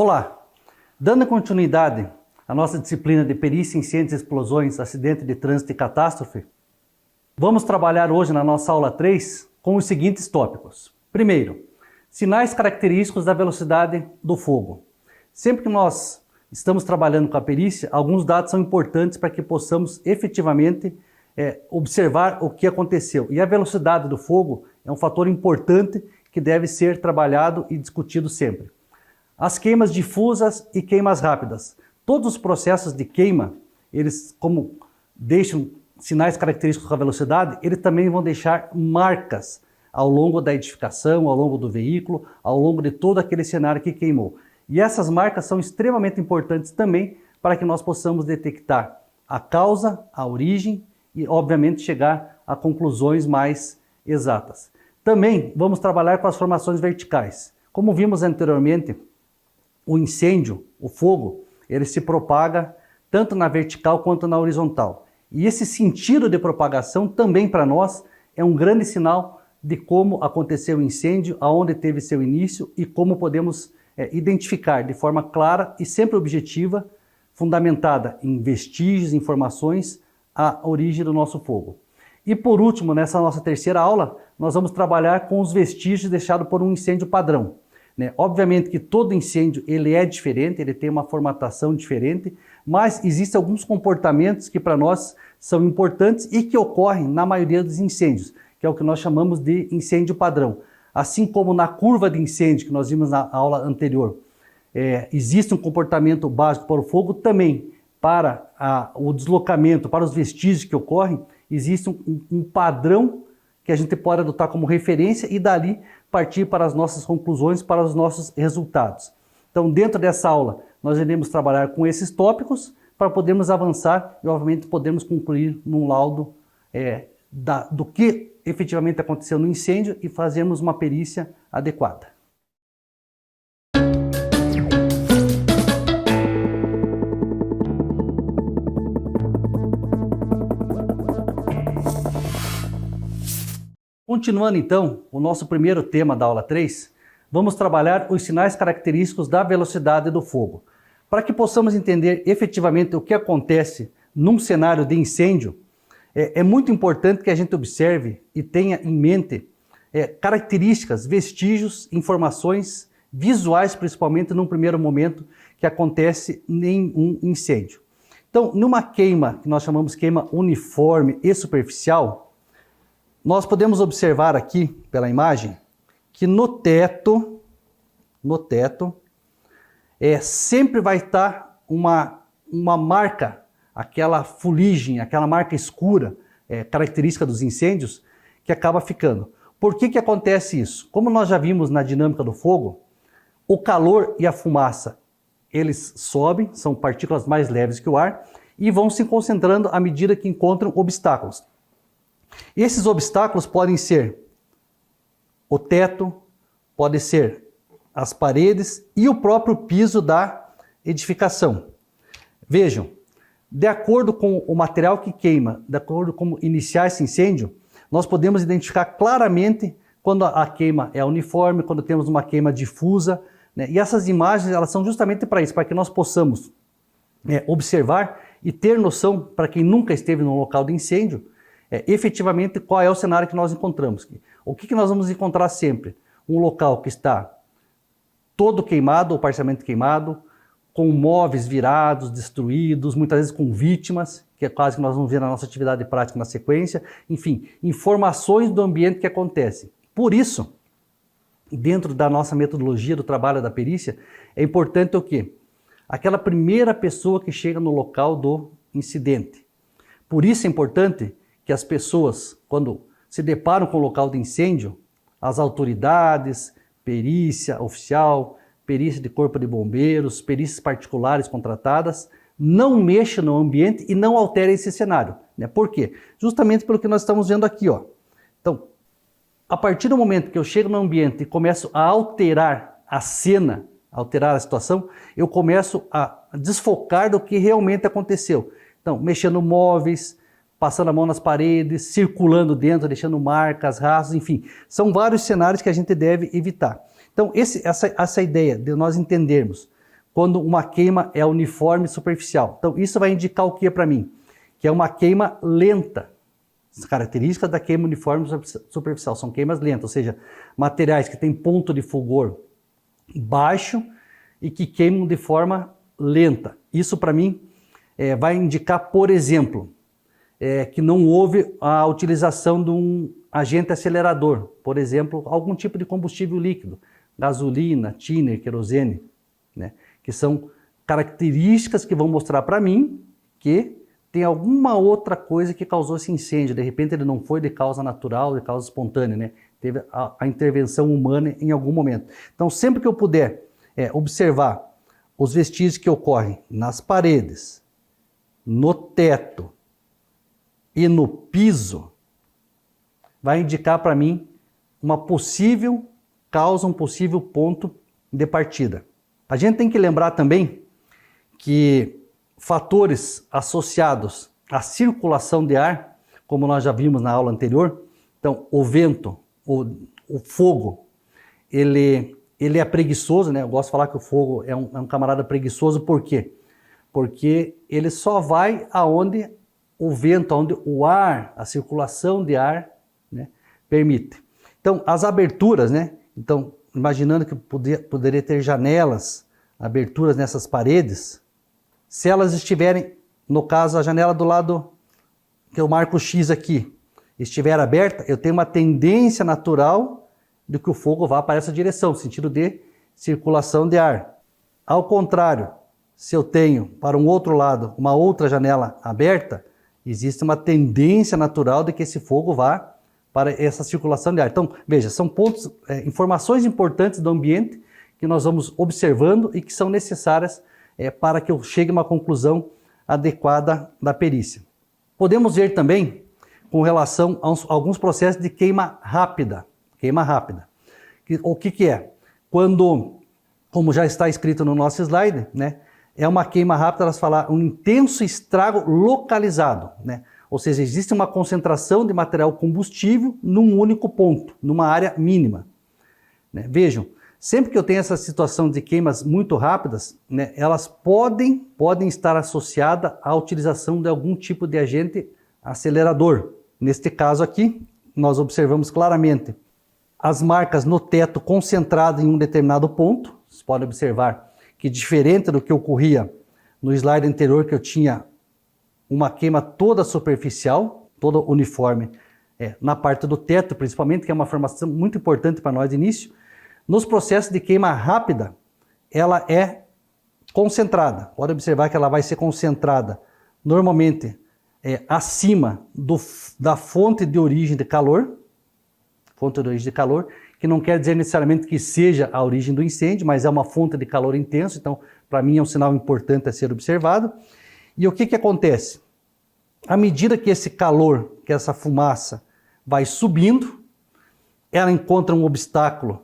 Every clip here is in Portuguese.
Olá! Dando continuidade à nossa disciplina de perícia em incêndios, explosões, acidente de trânsito e catástrofe, vamos trabalhar hoje na nossa aula 3 com os seguintes tópicos. Primeiro, sinais característicos da velocidade do fogo. Sempre que nós estamos trabalhando com a perícia, alguns dados são importantes para que possamos efetivamente observar o que aconteceu. E a velocidade do fogo é um fator importante que deve ser trabalhado e discutido sempre. As queimas difusas e queimas rápidas. Todos os processos de queima, eles como deixam sinais característicos da velocidade, eles também vão deixar marcas ao longo da edificação, ao longo do veículo, ao longo de todo aquele cenário que queimou. E essas marcas são extremamente importantes também para que nós possamos detectar a causa, a origem e, obviamente, chegar a conclusões mais exatas. Também vamos trabalhar com as formações verticais. Como vimos anteriormente, o incêndio, o fogo, ele se propaga tanto na vertical quanto na horizontal. E esse sentido de propagação também para nós é um grande sinal de como aconteceu o incêndio, aonde teve seu início e como podemos identificar de forma clara e sempre objetiva, fundamentada em vestígios, informações, a origem do nosso fogo. E por último, nessa nossa terceira aula, nós vamos trabalhar com os vestígios deixados por um incêndio padrão. Obviamente que todo incêndio ele é diferente, ele tem uma formatação diferente, mas existem alguns comportamentos que para nós são importantes e que ocorrem na maioria dos incêndios, que é o que nós chamamos de incêndio padrão. Assim como na curva de incêndio que nós vimos na aula anterior, existe um comportamento básico para o fogo, também para o deslocamento, para os vestígios que ocorrem, existe um padrão que a gente pode adotar como referência e dali partir para as nossas conclusões, para os nossos resultados. Então, dentro dessa aula, nós iremos trabalhar com esses tópicos para podermos avançar e, obviamente, podermos concluir num laudo do que efetivamente aconteceu no incêndio e fazermos uma perícia adequada. Continuando então o nosso primeiro tema da aula 3, vamos trabalhar os sinais característicos da velocidade do fogo. Para que possamos entender efetivamente o que acontece num cenário de incêndio, é muito importante que a gente observe e tenha em mente características, vestígios, informações visuais, principalmente num primeiro momento que acontece em um incêndio. Então, numa queima, que nós chamamos de queima uniforme e superficial, nós podemos observar aqui, pela imagem, que no teto, sempre vai estar uma marca, aquela fuligem, aquela marca escura, característica dos incêndios, que acaba ficando. Por que acontece isso? Como nós já vimos na dinâmica do fogo, o calor e a fumaça, eles sobem, são partículas mais leves que o ar, e vão se concentrando à medida que encontram obstáculos. E esses obstáculos podem ser o teto, pode ser as paredes e o próprio piso da edificação. Vejam, de acordo com o material que queima, de acordo com como iniciar esse incêndio, nós podemos identificar claramente quando a queima é uniforme, quando temos uma queima difusa, E essas imagens elas são justamente para isso, para que nós possamos observar e ter noção, para quem nunca esteve num local de incêndio, efetivamente qual é o cenário que nós encontramos. O que nós vamos encontrar sempre? Um local que está todo queimado ou parcialmente queimado, com móveis virados, destruídos, muitas vezes com vítimas, que é quase que nós vamos ver na nossa atividade prática na sequência. Enfim, informações do ambiente que acontecem. Por isso, dentro da nossa metodologia do trabalho da perícia, é importante o quê? Aquela primeira pessoa que chega no local do incidente. Por isso é importante que as pessoas, quando se deparam com o local de incêndio, as autoridades, perícia oficial, perícia de corpo de bombeiros, perícias particulares contratadas, não mexam no ambiente e não alterem esse cenário. Por quê? Justamente pelo que nós estamos vendo aqui. Então, a partir do momento que eu chego no ambiente e começo a alterar a cena, alterar a situação, eu começo a desfocar do que realmente aconteceu. Então, mexendo móveis, passando a mão nas paredes, circulando dentro, deixando marcas, rastros, enfim. São vários cenários que a gente deve evitar. Então, essa ideia de nós entendermos quando uma queima é uniforme e superficial. Então, isso vai indicar o que para mim? Que é uma queima lenta. As características da queima uniforme e superficial são queimas lentas, ou seja, materiais que têm ponto de fulgor baixo e que queimam de forma lenta. Isso para mim vai indicar, por exemplo, que não houve a utilização de um agente acelerador, por exemplo, algum tipo de combustível líquido, gasolina, thinner, querosene, né? Que são características que vão mostrar para mim que tem alguma outra coisa que causou esse incêndio. De repente ele não foi de causa natural, de causa espontânea, né? Teve a intervenção humana em algum momento. Então, sempre que eu puder observar os vestígios que ocorrem nas paredes, no teto e no piso, vai indicar para mim uma possível causa, um possível ponto de partida. A gente tem que lembrar também que fatores associados à circulação de ar, como nós já vimos na aula anterior, então o vento, o fogo, ele é preguiçoso, né? Eu gosto de falar que o fogo é um camarada preguiçoso, por quê? Porque ele só vai aonde o vento, aonde o ar, a circulação de ar, né, permite. Então, as aberturas, né? Então, imaginando que poderia ter janelas, aberturas nessas paredes, se elas estiverem, no caso, a janela do lado que eu marco X aqui, estiver aberta, eu tenho uma tendência natural de que o fogo vá para essa direção, no sentido de circulação de ar. Ao contrário, se eu tenho para um outro lado uma outra janela aberta, existe uma tendência natural de que esse fogo vá para essa circulação de ar. Então, veja, são pontos, informações importantes do ambiente que nós vamos observando e que são necessárias para que eu chegue a uma conclusão adequada da perícia. Podemos ver também com relação a alguns processos de queima rápida. Queima rápida. O que é? Quando, como já está escrito no nosso slide, né, é uma queima rápida, elas falam um intenso estrago localizado, né? Ou seja, existe uma concentração de material combustível num único ponto, numa área mínima, né? Vejam, sempre que eu tenho essa situação de queimas muito rápidas, né, elas podem estar associadas à utilização de algum tipo de agente acelerador. Neste caso aqui, nós observamos claramente as marcas no teto concentradas em um determinado ponto. Vocês podem observar que, diferente do que ocorria no slide anterior, que eu tinha uma queima toda superficial, toda uniforme, na parte do teto principalmente, que é uma informação muito importante para nós de início. Nos processos de queima rápida, ela é concentrada. Pode observar que ela vai ser concentrada normalmente acima da fonte de origem de calor, que não quer dizer necessariamente que seja a origem do incêndio, mas é uma fonte de calor intenso, então para mim é um sinal importante a ser observado. E o que acontece? À medida que esse calor, que essa fumaça vai subindo, ela encontra um obstáculo,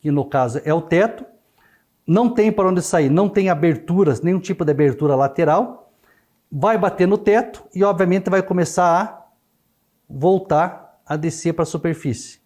que no caso é o teto, não tem para onde sair, não tem aberturas, nenhum tipo de abertura lateral, vai bater no teto e obviamente vai começar a voltar a descer para a superfície.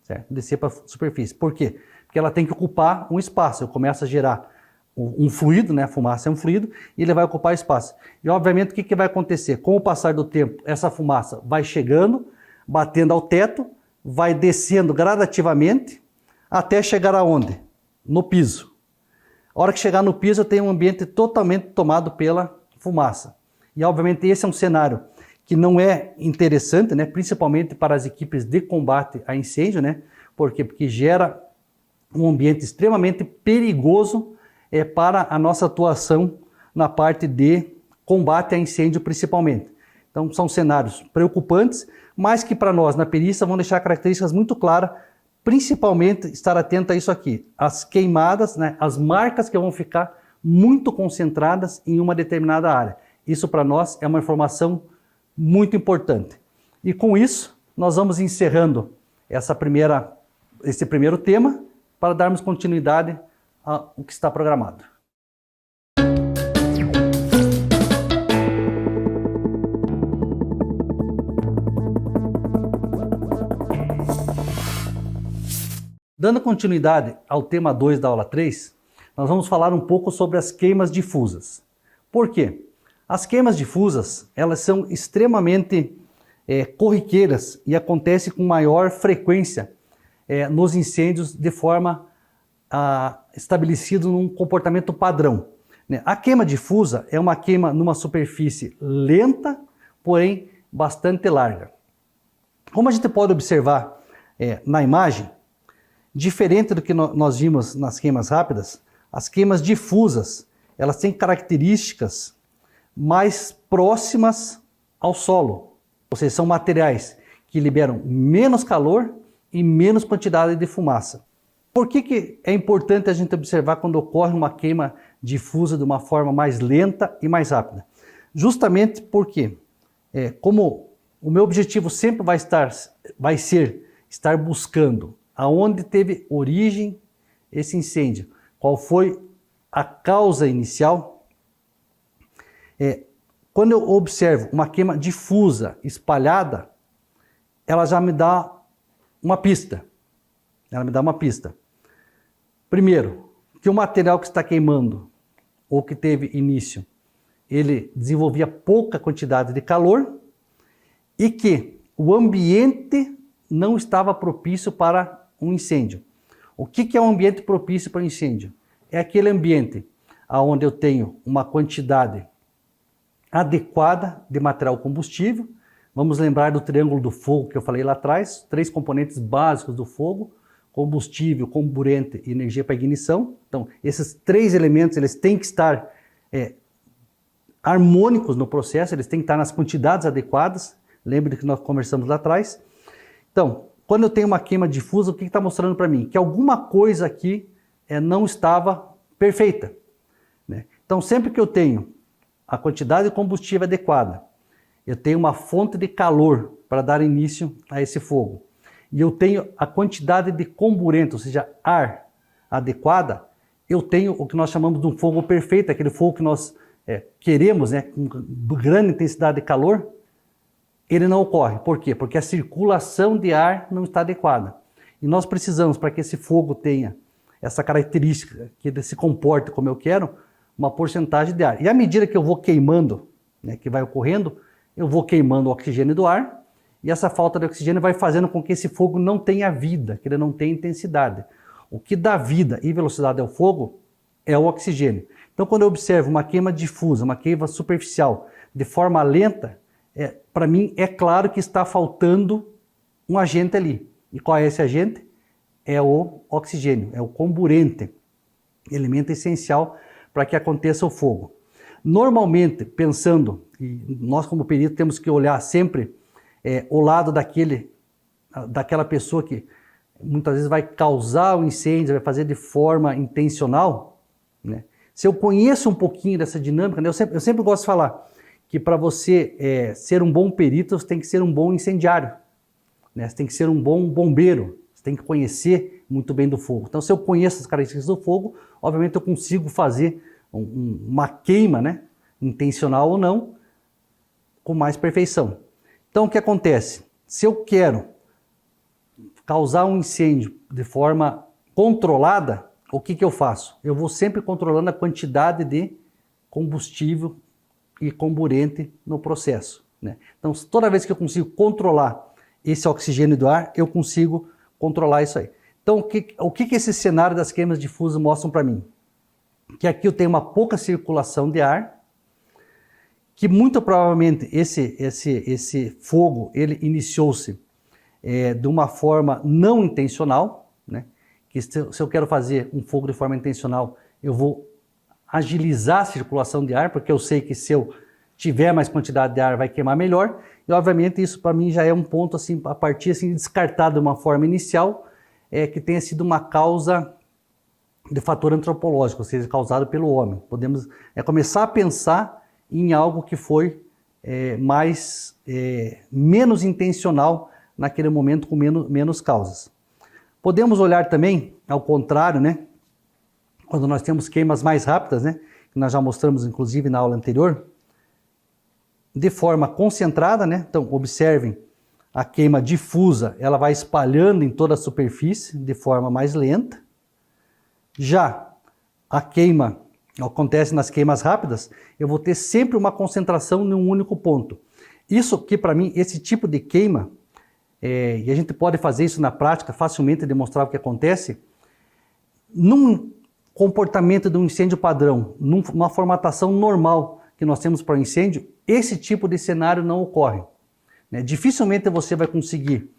Certo? Descer para a superfície. Por quê? Porque ela tem que ocupar um espaço. Eu começo a gerar um fluido, né? A fumaça é um fluido, e ele vai ocupar espaço. E obviamente o que vai acontecer? Com o passar do tempo, essa fumaça vai chegando, batendo ao teto, vai descendo gradativamente, até chegar aonde? No piso. A hora que chegar no piso, eu tenho um ambiente totalmente tomado pela fumaça. E obviamente esse é um cenário que não é interessante, né? Principalmente para as equipes de combate a incêndio, né? Por quê? Porque gera um ambiente extremamente perigoso para a nossa atuação na parte de combate a incêndio principalmente. Então são cenários preocupantes, mas que para nós na perícia vão deixar características muito claras, principalmente estar atento a isso aqui, as queimadas, né, as marcas que vão ficar muito concentradas em uma determinada área. Isso para nós é uma informação muito importante. E com isso, nós vamos encerrando esse primeiro tema para darmos continuidade ao que está programado. Dando continuidade ao tema 2 da aula 3, nós vamos falar um pouco sobre as queimas difusas. Por quê? As queimas difusas, elas são extremamente corriqueiras e acontecem com maior frequência nos incêndios de forma estabelecida num comportamento padrão. A queima difusa é uma queima numa superfície lenta, porém bastante larga. Como a gente pode observar na imagem, diferente do que nós vimos nas queimas rápidas, as queimas difusas, elas têm características mais próximas ao solo. Ou seja, são materiais que liberam menos calor e menos quantidade de fumaça. Por que é importante a gente observar quando ocorre uma queima difusa de uma forma mais lenta e mais rápida? Justamente porque, como o meu objetivo sempre vai ser estar buscando aonde teve origem esse incêndio, qual foi a causa inicial, quando eu observo uma queima difusa, espalhada, ela já me dá uma pista. Ela me dá uma pista. Primeiro, que o material que está queimando, ou que teve início, ele desenvolvia pouca quantidade de calor e que o ambiente não estava propício para um incêndio. O que é um ambiente propício para um incêndio? É aquele ambiente onde eu tenho uma quantidade adequada de material combustível. Vamos lembrar do triângulo do fogo que eu falei lá atrás, 3 componentes básicos do fogo: combustível, comburente e energia para ignição. Então, esses 3 elementos eles têm que estar harmônicos no processo, eles têm que estar nas quantidades adequadas. Lembre que nós conversamos lá atrás. Então, quando eu tenho uma queima difusa, o que está mostrando para mim? Que alguma coisa aqui não estava perfeita. Né? Então, sempre que eu tenho a quantidade de combustível adequada, eu tenho uma fonte de calor para dar início a esse fogo, e eu tenho a quantidade de comburente, ou seja, ar adequada, eu tenho o que nós chamamos de um fogo perfeito, aquele fogo que nós queremos, com grande intensidade de calor. Ele não ocorre. Por quê? Porque a circulação de ar não está adequada. E nós precisamos, para que esse fogo tenha essa característica, que ele se comporte como eu quero, uma porcentagem de ar. E à medida que eu vou queimando, que vai ocorrendo, eu vou queimando o oxigênio do ar, e essa falta de oxigênio vai fazendo com que esse fogo não tenha vida, que ele não tenha intensidade. O que dá vida e velocidade ao fogo é o oxigênio. Então, quando eu observo uma queima difusa, uma queima superficial, de forma lenta, para mim é claro que está faltando um agente ali. E qual é esse agente? É o oxigênio, é o comburente, elemento essencial para que aconteça o fogo. Normalmente, pensando, e nós como perito temos que olhar sempre o lado daquela pessoa que muitas vezes vai causar o incêndio, vai fazer de forma intencional, né? Se eu conheço um pouquinho dessa dinâmica, né, eu sempre gosto de falar que para você ser um bom perito, você tem que ser um bom incendiário, né? Você tem que ser um bom bombeiro, você tem que conhecer muito bem do fogo. Então, se eu conheço as características do fogo, obviamente eu consigo fazer uma queima, né, intencional ou não, com mais perfeição. Então, o que acontece? Se eu quero causar um incêndio de forma controlada, o que eu faço? Eu vou sempre controlando a quantidade de combustível e comburente no processo, né? Então, toda vez que eu consigo controlar esse oxigênio do ar, eu consigo controlar isso aí. Então, o que esse cenário das queimas difusas mostram para mim? Que aqui eu tenho uma pouca circulação de ar, que muito provavelmente esse fogo ele iniciou-se de uma forma não intencional, né? Que se eu quero fazer um fogo de forma intencional, eu vou agilizar a circulação de ar, porque eu sei que se eu tiver mais quantidade de ar vai queimar melhor, e obviamente isso para mim já é um ponto assim, a partir assim, descartado de uma forma inicial, que tenha sido uma causa de fator antropológico, ou seja, causado pelo homem. Podemos começar a pensar em algo que foi menos intencional naquele momento, com menos causas. Podemos olhar também ao contrário, né? Quando nós temos queimas mais rápidas, né, que nós já mostramos inclusive na aula anterior, de forma concentrada, né? Então, observem, a queima difusa, ela vai espalhando em toda a superfície de forma mais lenta. Já a queima acontece nas queimas rápidas, eu vou ter sempre uma concentração em um único ponto. Isso que para mim, esse tipo de queima, e a gente pode fazer isso na prática, facilmente demonstrar o que acontece, num comportamento de um incêndio padrão, numa formatação normal que nós temos para o incêndio, esse tipo de cenário não ocorre. Dificilmente você vai conseguir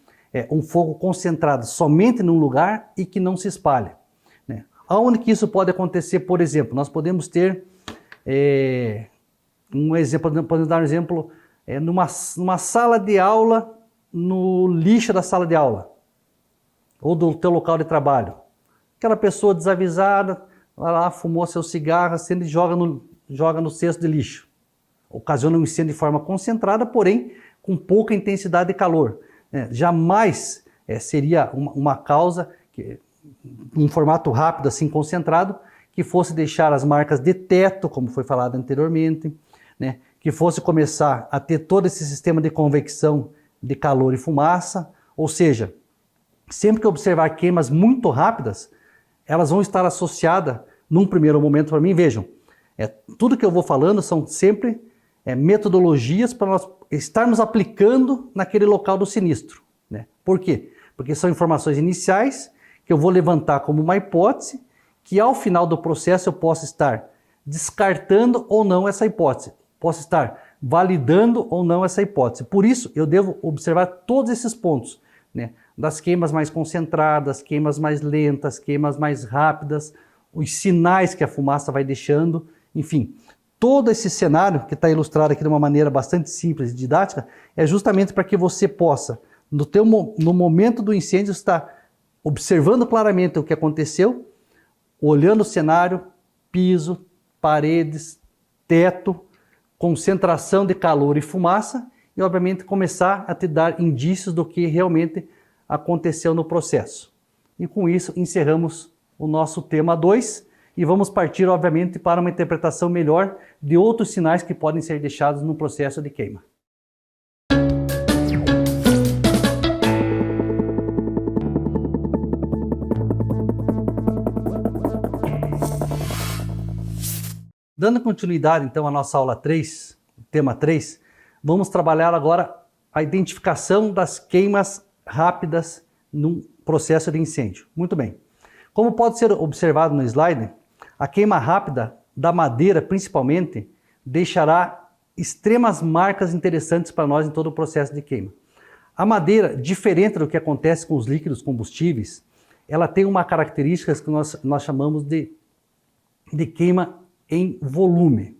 um fogo concentrado somente num lugar e que não se espalhe. Aonde que isso pode acontecer, por exemplo? Nós podemos ter um exemplo, podemos dar um exemplo, numa sala de aula, no lixo da sala de aula, ou do teu local de trabalho. Aquela pessoa desavisada, vai lá, fumou seu cigarro, acende e joga no cesto de lixo. Ocasiona um incêndio de forma concentrada, porém com pouca intensidade de calor. Jamais seria uma causa em formato rápido, assim, concentrado, que fosse deixar as marcas de teto, como foi falado anteriormente, que fosse começar a ter todo esse sistema de convecção de calor e fumaça, ou seja, sempre que observar queimas muito rápidas, elas vão estar associadas, num primeiro momento, para mim, vejam, tudo que eu vou falando são sempre metodologias para nós estarmos aplicando naquele local do sinistro. Por quê? Porque são informações iniciais que eu vou levantar como uma hipótese, que ao final do processo eu posso estar descartando ou não essa hipótese, posso estar validando ou não essa hipótese. Por isso, eu devo observar todos esses pontos, das queimas mais concentradas, queimas mais lentas, queimas mais rápidas, os sinais que a fumaça vai deixando, enfim. Todo esse cenário, que está ilustrado aqui de uma maneira bastante simples e didática, é justamente para que você possa, no momento do incêndio, estar observando claramente o que aconteceu, olhando o cenário, piso, paredes, teto, concentração de calor e fumaça, e obviamente começar a te dar indícios do que realmente aconteceu no processo. E com isso encerramos o nosso tema 2 e vamos partir obviamente para uma interpretação melhor de outros sinais que podem ser deixados no processo de queima. Dando continuidade, então, à nossa aula 3, tema 3, vamos trabalhar agora a identificação das queimas rápidas num processo de incêndio. Muito bem. Como pode ser observado no slide, a queima rápida da madeira, principalmente, deixará extremas marcas interessantes para nós em todo o processo de queima. A madeira, diferente do que acontece com os líquidos combustíveis, ela tem uma característica que nós chamamos de queima em volume.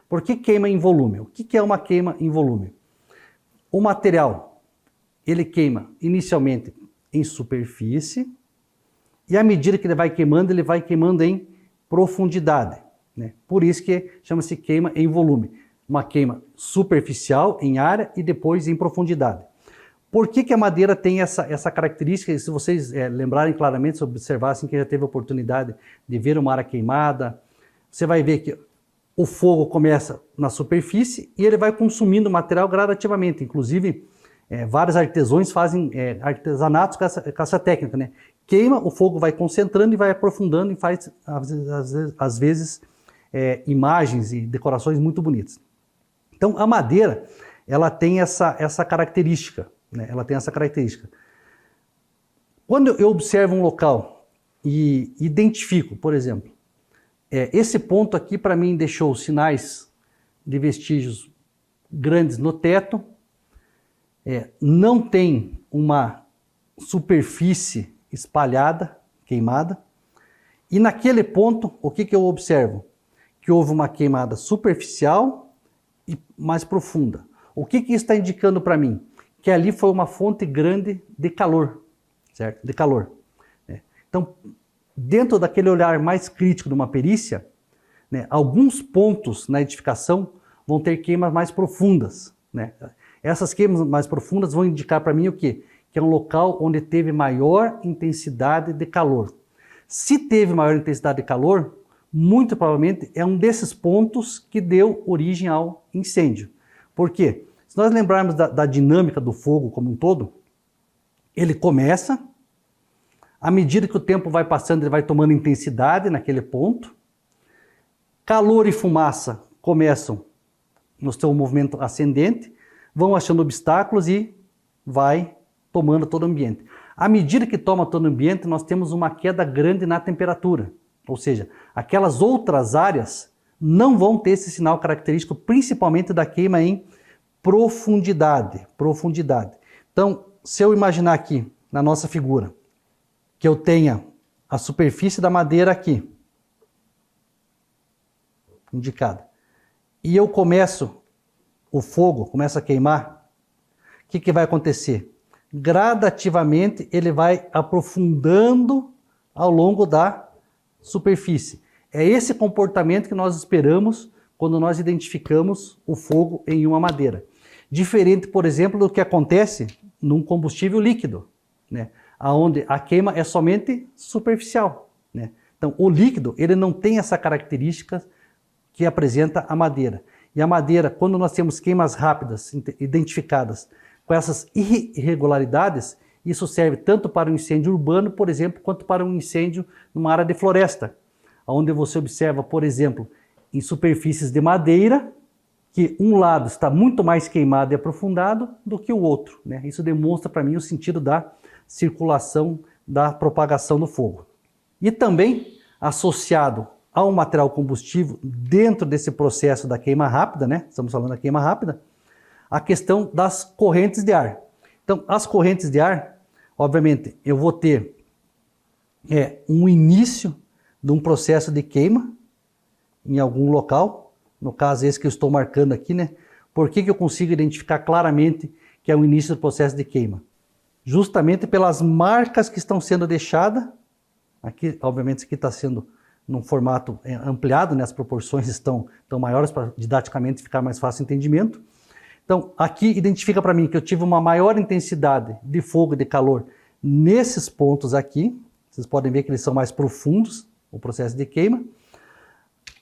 Por que queima em volume? O que é uma queima em volume? O material, ele queima inicialmente em superfície e à medida que ele vai queimando em profundidade. Por isso que chama-se queima em volume. Uma queima superficial em área e depois em profundidade. Por que a madeira tem essa característica? Se vocês lembrarem claramente, se observassem que já teve a oportunidade de ver uma área queimada, você vai ver que o fogo começa na superfície e ele vai consumindo o material gradativamente. Inclusive, vários artesãos fazem artesanatos com essa técnica. Queima, o fogo vai concentrando e vai aprofundando e faz, às vezes, imagens e decorações muito bonitas. Então, a madeira, ela tem essa característica. Ela tem essa característica. Quando eu observo um local e identifico, por exemplo, esse ponto aqui para mim deixou sinais de vestígios grandes no teto, não tem uma superfície espalhada, queimada, e naquele ponto, o que eu observo? Que houve uma queimada superficial e mais profunda. O que isso está indicando para mim? Que ali foi uma fonte grande de calor, certo? De calor. Então, dentro daquele olhar mais crítico de uma perícia, alguns pontos na edificação vão ter queimas mais profundas. Essas queimas mais profundas vão indicar para mim o quê? Que é um local onde teve maior intensidade de calor. Se teve maior intensidade de calor, muito provavelmente é um desses pontos que deu origem ao incêndio. Por quê? Se nós lembrarmos da dinâmica do fogo como um todo, ele começa, à medida que o tempo vai passando, ele vai tomando intensidade naquele ponto, Calor e fumaça começam no seu movimento ascendente, vão achando obstáculos e vai tomando todo o ambiente. À medida que toma todo o ambiente, nós temos uma queda grande na temperatura. Ou seja, aquelas outras áreas não vão ter esse sinal característico, principalmente da queima em profundidade. Então, se eu imaginar aqui, na nossa figura, que eu tenha a superfície da madeira aqui, indicada, e eu o fogo começa a queimar, o que vai acontecer? Gradativamente ele vai aprofundando ao longo da superfície. É esse comportamento que nós esperamos quando nós identificamos o fogo em uma madeira. Diferente, por exemplo, do que acontece num combustível líquido, né? Onde a queima é somente superficial, né? Então, o líquido ele não tem essa característica que apresenta a madeira. E a madeira, quando nós temos queimas rápidas identificadas com essas irregularidades, isso serve tanto para um incêndio urbano, por exemplo, quanto para um incêndio numa área de floresta, onde você observa, por exemplo, em superfícies de madeira, que um lado está muito mais queimado e aprofundado do que o outro, né? Isso demonstra para mim o sentido da circulação, da propagação do fogo. E também, associado ao material combustível, dentro desse processo da queima rápida, né? Estamos falando da queima rápida, a questão das correntes de ar. Então, as correntes de ar, obviamente, eu vou ter um início de um processo de queima em algum local, no caso esse que eu estou marcando aqui, né? Por que eu consigo identificar claramente que é o início do processo de queima? Justamente pelas marcas que estão sendo deixadas. Aqui, obviamente, isso aqui está sendo num formato ampliado, né? As proporções estão maiores para didaticamente ficar mais fácil o entendimento. Então, aqui identifica para mim que eu tive uma maior intensidade de fogo e de calor nesses pontos aqui. Vocês podem ver que eles são mais profundos, o processo de queima.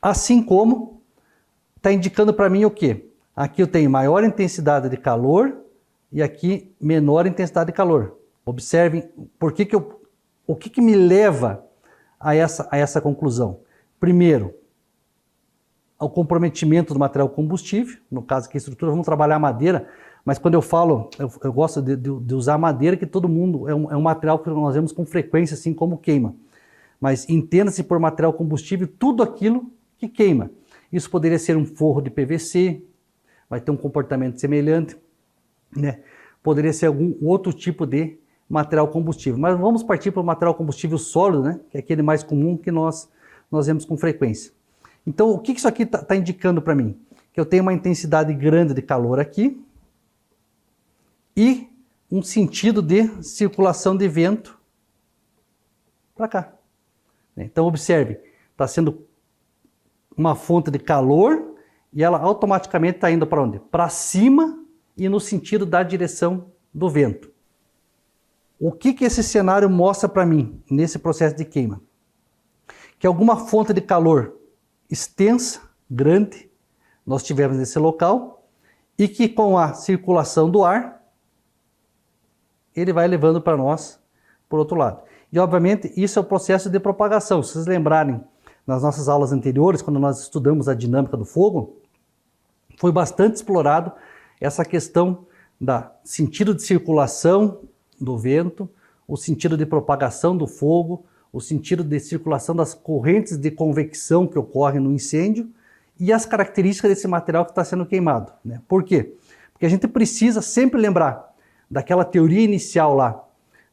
Assim como está indicando para mim o quê? Aqui eu tenho maior intensidade de calor e aqui menor intensidade de calor. Observem o que me leva a essa conclusão. Primeiro, ao comprometimento do material combustível, no caso aqui a estrutura, vamos trabalhar a madeira, mas quando eu falo, eu gosto de usar a madeira, que todo mundo, é um material que nós vemos com frequência, assim como queima. Mas entenda-se por material combustível tudo aquilo que queima. Isso poderia ser um forro de PVC, vai ter um comportamento semelhante, né? Poderia ser algum outro tipo de material combustível. Mas vamos partir para o material combustível sólido, né? Que é aquele mais comum que nós vemos com frequência. Então, o que isso aqui está indicando para mim? Que eu tenho uma intensidade grande de calor aqui e um sentido de circulação de vento para cá. Então, observe, está sendo uma fonte de calor e ela automaticamente está indo para onde? Para cima e no sentido da direção do vento. O que esse cenário mostra para mim nesse processo de queima? Que alguma fonte de calor extensa, grande, nós tivemos nesse local e que com a circulação do ar, ele vai levando para nós por outro lado. E obviamente isso é o processo de propagação. Se vocês lembrarem, nas nossas aulas anteriores, quando nós estudamos a dinâmica do fogo, foi bastante explorado essa questão do sentido de circulação do vento, o sentido de propagação do fogo, o sentido de circulação das correntes de convecção que ocorrem no incêndio e as características desse material que está sendo queimado, né? Por quê? Porque a gente precisa sempre lembrar daquela teoria inicial lá,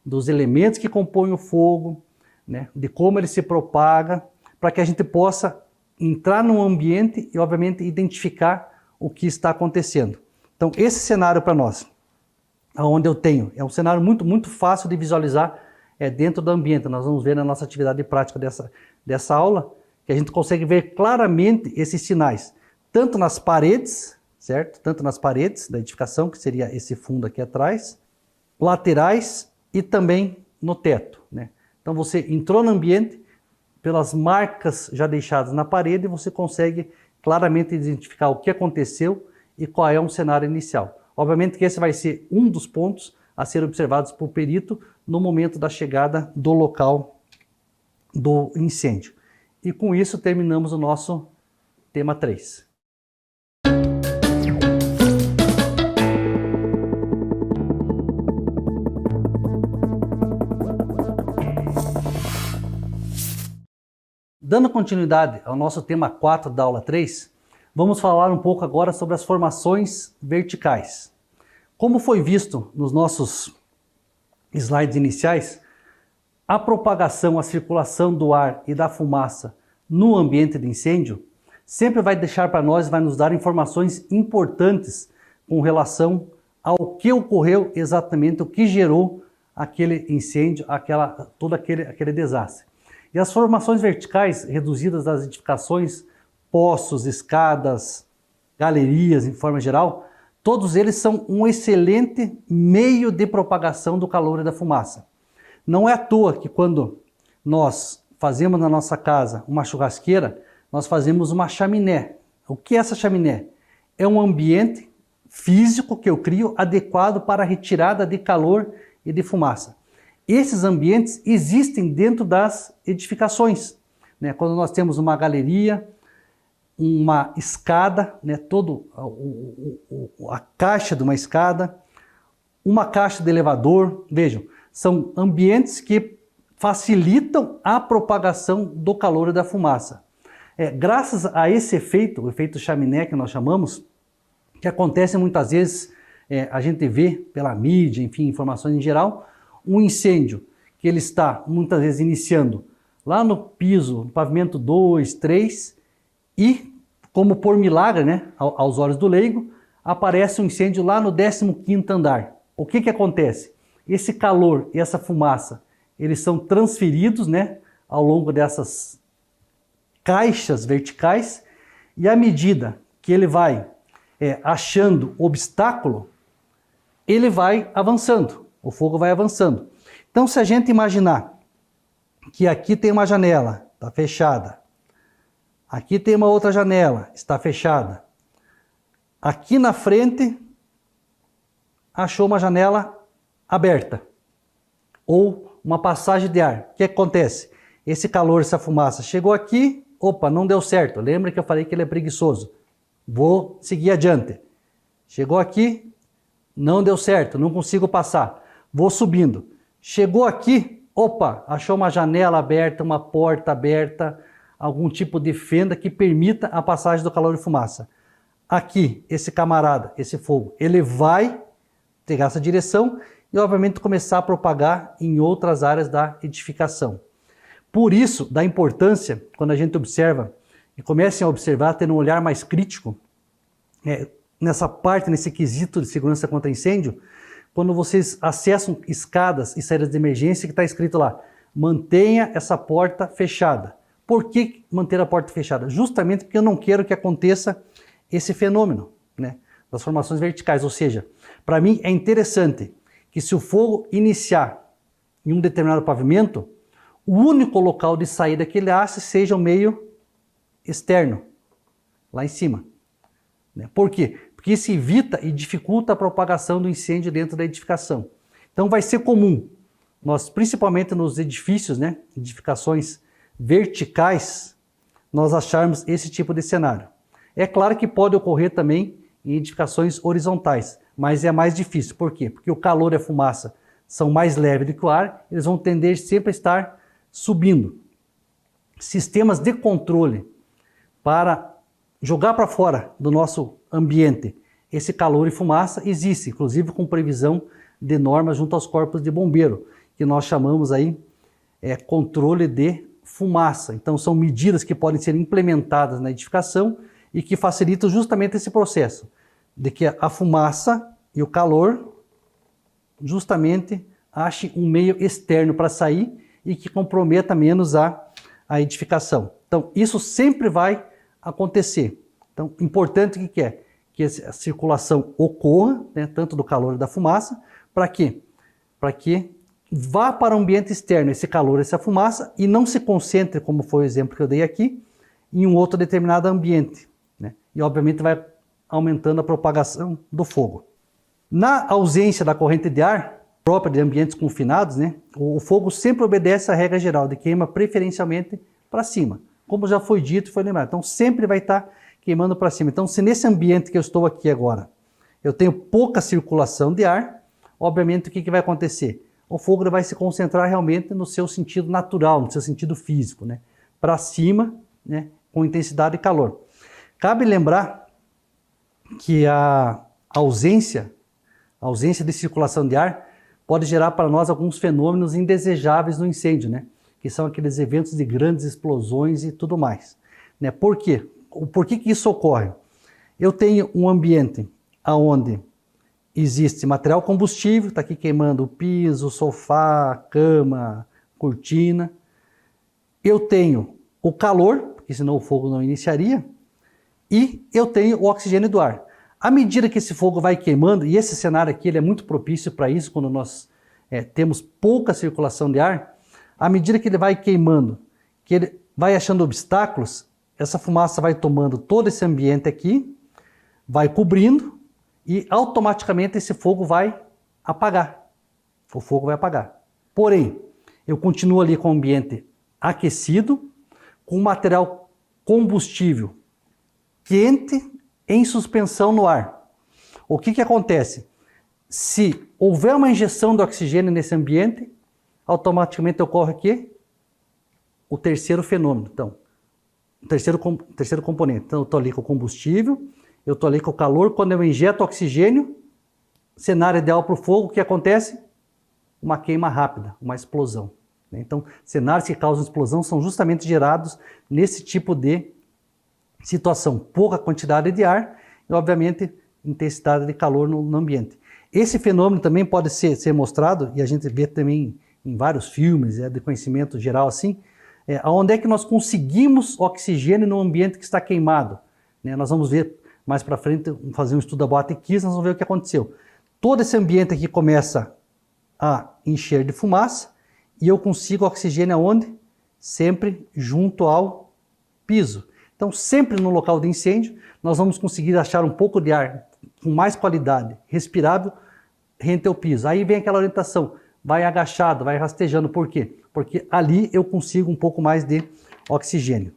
dos elementos que compõem o fogo, né? De como ele se propaga, para que a gente possa entrar no ambiente e, obviamente, identificar o que está acontecendo. Então, esse cenário para nós, onde eu tenho, é um cenário muito fácil de visualizar dentro do ambiente. Nós vamos ver na nossa atividade prática dessa aula, que a gente consegue ver claramente esses sinais, tanto nas paredes, certo? Tanto nas paredes da edificação, que seria esse fundo aqui atrás, laterais e também no teto, né? Então você entrou no ambiente, pelas marcas já deixadas na parede, você consegue claramente identificar o que aconteceu e qual é um cenário inicial. Obviamente que esse vai ser um dos pontos a ser observados por perito no momento da chegada do local do incêndio. E com isso terminamos o nosso tema 3. Dando continuidade ao nosso tema 4 da aula 3, vamos falar um pouco agora sobre as formações verticais. Como foi visto nos nossos slides iniciais, a propagação, a circulação do ar e da fumaça no ambiente de incêndio sempre vai deixar para nós, vai nos dar informações importantes com relação ao que ocorreu exatamente, o que gerou aquele incêndio, todo aquele desastre. E as formações verticais reduzidas das edificações, poços, escadas, galerias, em forma geral, todos eles são um excelente meio de propagação do calor e da fumaça. Não é à toa que quando nós fazemos na nossa casa uma churrasqueira, nós fazemos uma chaminé. O que é essa chaminé? É um ambiente físico que eu crio adequado para a retirada de calor e de fumaça. Esses ambientes existem dentro das edificações, né? Quando nós temos uma galeria, uma escada, né? A caixa de uma escada, uma caixa de elevador, vejam, são ambientes que facilitam a propagação do calor e da fumaça. Graças a esse efeito, o efeito chaminé que nós chamamos, que acontece muitas vezes, a gente vê pela mídia, enfim, informações em geral, um incêndio que ele está muitas vezes iniciando lá no piso, no pavimento 2, 3 e, como por milagre, né, aos olhos do leigo, aparece um incêndio lá no 15º andar. O que acontece? Esse calor e essa fumaça, eles são transferidos, né, ao longo dessas caixas verticais e à medida que ele vai achando obstáculo, ele vai avançando. O fogo vai avançando. Então, se a gente imaginar que aqui tem uma janela, está fechada. Aqui tem uma outra janela, está fechada. Aqui na frente, achou uma janela aberta. Ou uma passagem de ar. O que acontece? Esse calor, essa fumaça, chegou aqui, opa, não deu certo. Lembra que eu falei que ele é preguiçoso. Vou seguir adiante. Chegou aqui, não deu certo, não consigo passar. Vou subindo. Chegou aqui, opa, achou uma janela aberta, uma porta aberta, algum tipo de fenda que permita a passagem do calor e fumaça. Aqui, esse camarada, esse fogo, ele vai pegar essa direção e, obviamente, começar a propagar em outras áreas da edificação. Por isso, da importância, quando a gente observa, e comecem a observar, tendo um olhar mais crítico, nessa parte, nesse quesito de segurança contra incêndio, quando vocês acessam escadas e saídas de emergência, que está escrito lá, mantenha essa porta fechada. Por que manter a porta fechada? Justamente porque eu não quero que aconteça esse fenômeno, né, das formações verticais. Ou seja, para mim é interessante que se o fogo iniciar em um determinado pavimento, o único local de saída que ele ache seja o meio externo, lá em cima. Por quê? Porque isso evita e dificulta a propagação do incêndio dentro da edificação. Então vai ser comum, nós, principalmente nos edifícios, né, edificações verticais, nós acharmos esse tipo de cenário. É claro que pode ocorrer também em edificações horizontais, mas é mais difícil. Por quê? Porque o calor e a fumaça são mais leves do que o ar, eles vão tender sempre a estar subindo. Sistemas de controle para jogar para fora do nosso ambiente esse calor e fumaça existe, inclusive com previsão de normas junto aos corpos de bombeiro, que nós chamamos aí controle de fumaça. Então são medidas que podem ser implementadas na edificação e que facilitam justamente esse processo, de que a fumaça e o calor justamente achem um meio externo para sair e que comprometa menos a edificação. Então isso sempre vai acontecer. Então, importante o que é? Que a circulação ocorra, né, tanto do calor e da fumaça, para quê? Para que vá para o ambiente externo esse calor, essa fumaça, e não se concentre, como foi o exemplo que eu dei aqui, em um outro determinado ambiente, né? E, obviamente, vai aumentando a propagação do fogo. Na ausência da corrente de ar, própria de ambientes confinados, né, o fogo sempre obedece à regra geral de queima preferencialmente para cima, como já foi dito e foi lembrado. Então, sempre vai estar queimando para cima. Então, se nesse ambiente que eu estou aqui agora, eu tenho pouca circulação de ar, obviamente o que vai acontecer? O fogo vai se concentrar realmente no seu sentido natural, no seu sentido físico, né? Para cima, né? Com intensidade e calor. Cabe lembrar que a ausência de circulação de ar pode gerar para nós alguns fenômenos indesejáveis no incêndio, né? Que são aqueles eventos de grandes explosões e tudo mais. Né? Por quê? Por que isso ocorre? Eu tenho um ambiente onde existe material combustível, está aqui queimando o piso, o sofá, cama, cortina. Eu tenho o calor, porque senão o fogo não iniciaria, e eu tenho o oxigênio do ar. À medida que esse fogo vai queimando, e esse cenário aqui ele é muito propício para isso, quando nós temos pouca circulação de ar, à medida que ele vai queimando, que ele vai achando obstáculos, essa fumaça vai tomando todo esse ambiente aqui, vai cobrindo, e automaticamente esse fogo vai apagar. O fogo vai apagar. Porém, eu continuo ali com o ambiente aquecido, com material combustível quente em suspensão no ar. O que acontece? Se houver uma injeção de oxigênio nesse ambiente, automaticamente ocorre aqui o terceiro fenômeno. Então, o terceiro componente. Então, eu estou ali com o combustível, eu estou ali com o calor. Quando eu injeto oxigênio, cenário ideal para o fogo, o que acontece? Uma queima rápida, uma explosão. Então, cenários que causam explosão são justamente gerados nesse tipo de situação. Pouca quantidade de ar e, obviamente, intensidade de calor no ambiente. Esse fenômeno também pode ser mostrado, e a gente vê também em vários filmes, de conhecimento geral assim, onde é que nós conseguimos oxigênio no ambiente que está queimado. Nós vamos ver mais para frente, fazer um estudo da Boate Kiss, nós vamos ver o que aconteceu. Todo esse ambiente aqui começa a encher de fumaça e eu consigo oxigênio aonde? Sempre junto ao piso. Então, sempre no local de incêndio, nós vamos conseguir achar um pouco de ar com mais qualidade, respirável, rente ao piso. Aí vem aquela orientação, vai agachado, vai rastejando. Por quê? Porque ali eu consigo um pouco mais de oxigênio.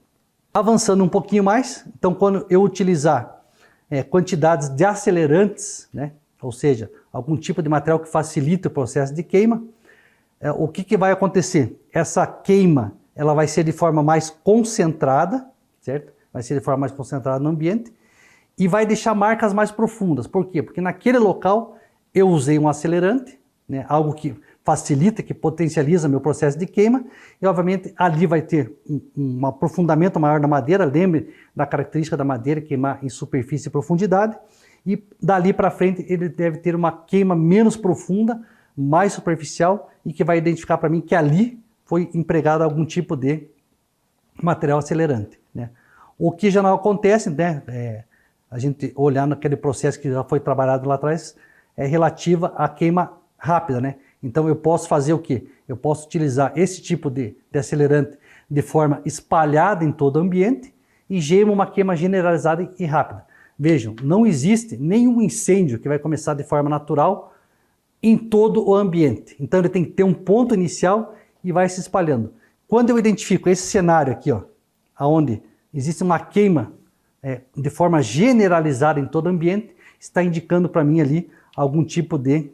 Avançando um pouquinho mais, então quando eu utilizar quantidades de acelerantes, né, ou seja, algum tipo de material que facilite o processo de queima, o que vai acontecer? Essa queima ela vai ser de forma mais concentrada, certo? Vai ser de forma mais concentrada no ambiente e vai deixar marcas mais profundas. Por quê? Porque naquele local eu usei um acelerante, né, algo que facilita, que potencializa meu processo de queima, e obviamente ali vai ter um aprofundamento maior da madeira. Lembre da característica da madeira, queimar em superfície e profundidade, e dali para frente ele deve ter uma queima menos profunda, mais superficial, e que vai identificar para mim que ali foi empregado algum tipo de material acelerante. Né? O que já não acontece, né, a gente olhar naquele processo que já foi trabalhado lá atrás, é relativa à queima rápida, né? Então eu posso fazer o quê? Eu posso utilizar esse tipo de acelerante de forma espalhada em todo o ambiente e gera uma queima generalizada e rápida. Vejam, não existe nenhum incêndio que vai começar de forma natural em todo o ambiente. Então ele tem que ter um ponto inicial e vai se espalhando. Quando eu identifico esse cenário aqui, ó, onde existe uma queima de forma generalizada em todo o ambiente, está indicando para mim ali algum tipo de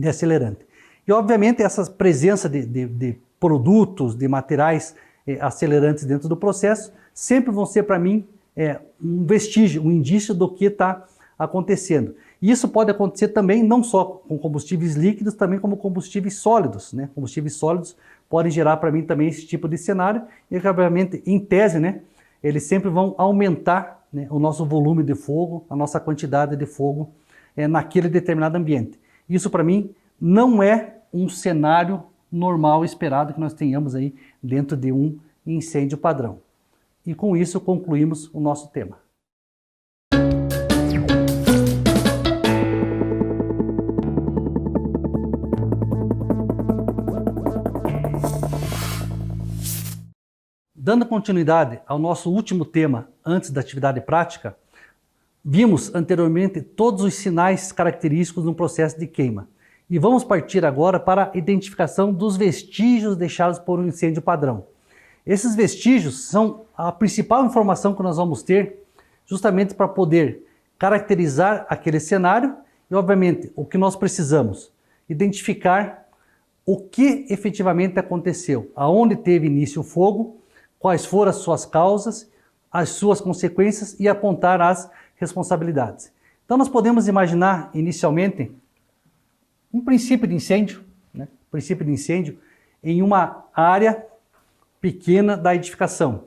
acelerante. E obviamente essa presença de produtos, de materiais acelerantes dentro do processo, sempre vão ser para mim um vestígio, um indício do que está acontecendo. E isso pode acontecer também não só com combustíveis líquidos, também como combustíveis sólidos. Né? Combustíveis sólidos podem gerar para mim também esse tipo de cenário e obviamente em tese, né, eles sempre vão aumentar, né, o nosso volume de fogo, a nossa quantidade de fogo naquele determinado ambiente. Isso para mim não é um cenário normal esperado que nós tenhamos aí dentro de um incêndio padrão. E com isso concluímos o nosso tema. Dando continuidade ao nosso último tema antes da atividade prática, vimos anteriormente todos os sinais característicos no processo de queima. E vamos partir agora para a identificação dos vestígios deixados por um incêndio padrão. Esses vestígios são a principal informação que nós vamos ter justamente para poder caracterizar aquele cenário e, obviamente, o que nós precisamos, identificar o que efetivamente aconteceu, aonde teve início o fogo, quais foram as suas causas, as suas consequências e apontar as responsabilidades. Então nós podemos imaginar inicialmente um princípio de incêndio, né? Princípio de incêndio em uma área pequena da edificação.